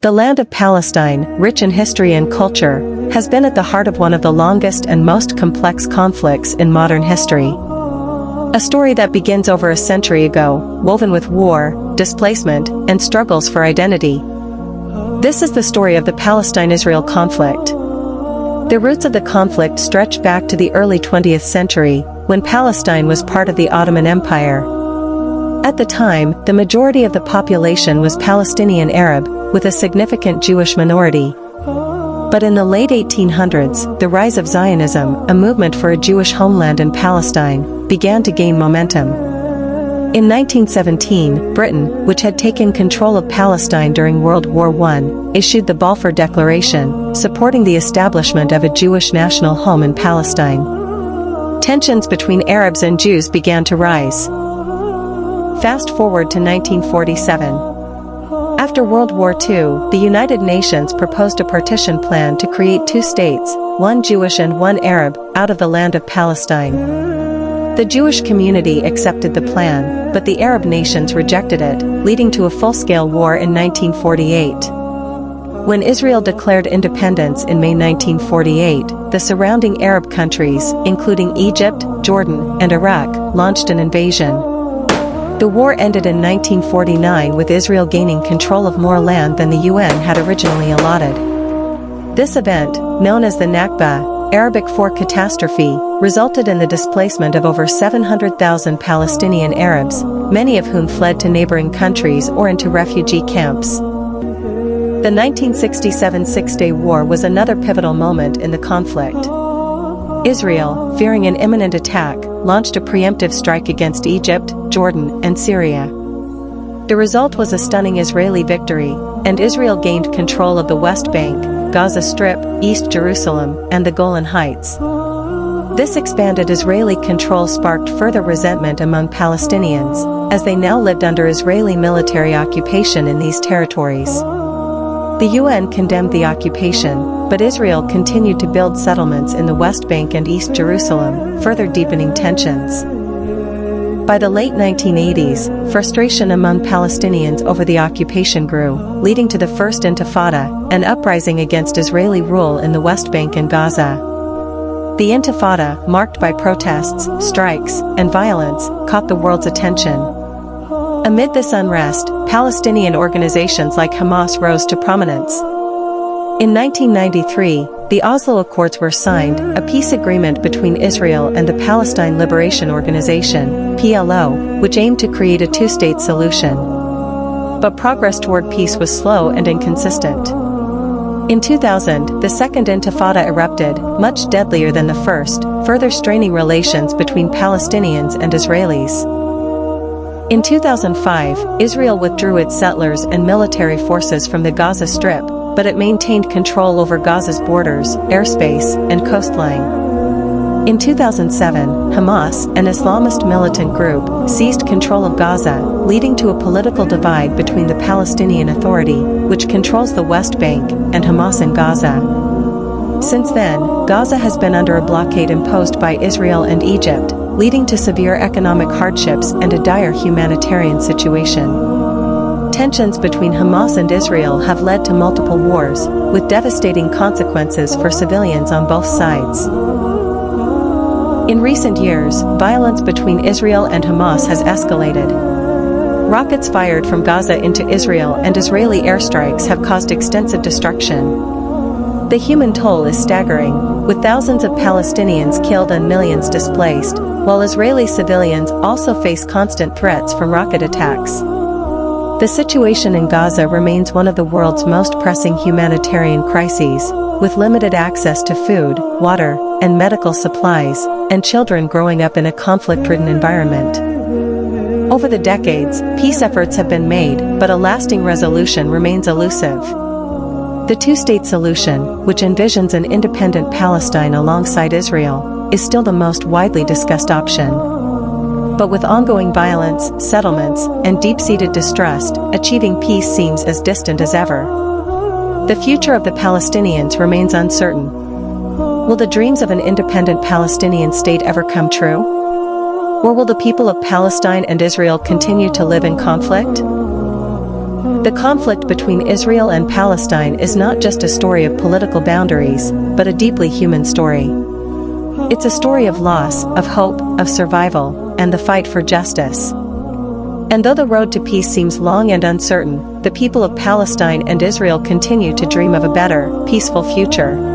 The land of Palestine, rich in history and culture, has been at the heart of one of the longest and most complex conflicts in modern history. A story that begins over a century ago, woven with war, displacement, and struggles for identity. This is the story of the Palestine-Israel conflict. The roots of the conflict stretch back to the early 20th century, when Palestine was part of the Ottoman Empire. At the time, the majority of the population was Palestinian Arab, with a significant Jewish minority. But in the late 1800s, the rise of Zionism, a movement for a Jewish homeland in Palestine, began to gain momentum. In 1917, Britain, which had taken control of Palestine during World War I, issued the Balfour Declaration, supporting the establishment of a Jewish national home in Palestine. Tensions between Arabs and Jews began to rise. Fast forward to 1947. After World War II, the United Nations proposed a partition plan to create two states, one Jewish and one Arab, out of the land of Palestine. The Jewish community accepted the plan, but the Arab nations rejected it, leading to a full-scale war in 1948. When Israel declared independence in May 1948, the surrounding Arab countries, including Egypt, Jordan, and Iraq, launched an invasion. The war ended in 1949 with Israel gaining control of more land than the UN had originally allotted. This event, known as the Nakba, Arabic for catastrophe, resulted in the displacement of over 700,000 Palestinian Arabs, many of whom fled to neighboring countries or into refugee camps. The 1967 Six-Day War was another pivotal moment in the conflict. Israel, fearing an imminent attack, launched a preemptive strike against Egypt, Jordan, and Syria. The result was a stunning Israeli victory, and Israel gained control of the West Bank, Gaza Strip, East Jerusalem, and the Golan Heights. This expanded Israeli control sparked further resentment among Palestinians, as they now lived under Israeli military occupation in these territories. The UN condemned the occupation, but Israel continued to build settlements in the West Bank and East Jerusalem, further deepening tensions. By the late 1980s, frustration among Palestinians over the occupation grew, leading to the First Intifada, an uprising against Israeli rule in the West Bank and Gaza. The Intifada, marked by protests, strikes, and violence, caught the world's attention. Amid this unrest, Palestinian organizations like Hamas rose to prominence. In 1993, the Oslo Accords were signed, a peace agreement between Israel and the Palestine Liberation Organization, PLO, which aimed to create a two-state solution. But progress toward peace was slow and inconsistent. In 2000, the Second Intifada erupted, much deadlier than the first, further straining relations between Palestinians and Israelis. In 2005, Israel withdrew its settlers and military forces from the Gaza Strip, but it maintained control over Gaza's borders, airspace, and coastline. In 2007, Hamas, an Islamist militant group, seized control of Gaza, leading to a political divide between the Palestinian Authority, which controls the West Bank, and Hamas in Gaza. Since then, Gaza has been under a blockade imposed by Israel and Egypt, leading to severe economic hardships and a dire humanitarian situation. Tensions between Hamas and Israel have led to multiple wars, with devastating consequences for civilians on both sides. In recent years, violence between Israel and Hamas has escalated. Rockets fired from Gaza into Israel and Israeli airstrikes have caused extensive destruction. The human toll is staggering, with thousands of Palestinians killed and millions displaced, while Israeli civilians also face constant threats from rocket attacks. The situation in Gaza remains one of the world's most pressing humanitarian crises, with limited access to food, water, and medical supplies, and children growing up in a conflict-ridden environment. Over the decades, peace efforts have been made, but a lasting resolution remains elusive. The two-state solution, which envisions an independent Palestine alongside Israel, is still the most widely discussed option. But with ongoing violence, settlements, and deep-seated distrust, achieving peace seems as distant as ever. The future of the Palestinians remains uncertain. Will the dreams of an independent Palestinian state ever come true? Or will the people of Palestine and Israel continue to live in conflict? The conflict between Israel and Palestine is not just a story of political boundaries, but a deeply human story. It's a story of loss, of hope, of survival, and the fight for justice. And though the road to peace seems long and uncertain, the people of Palestine and Israel continue to dream of a better, peaceful future.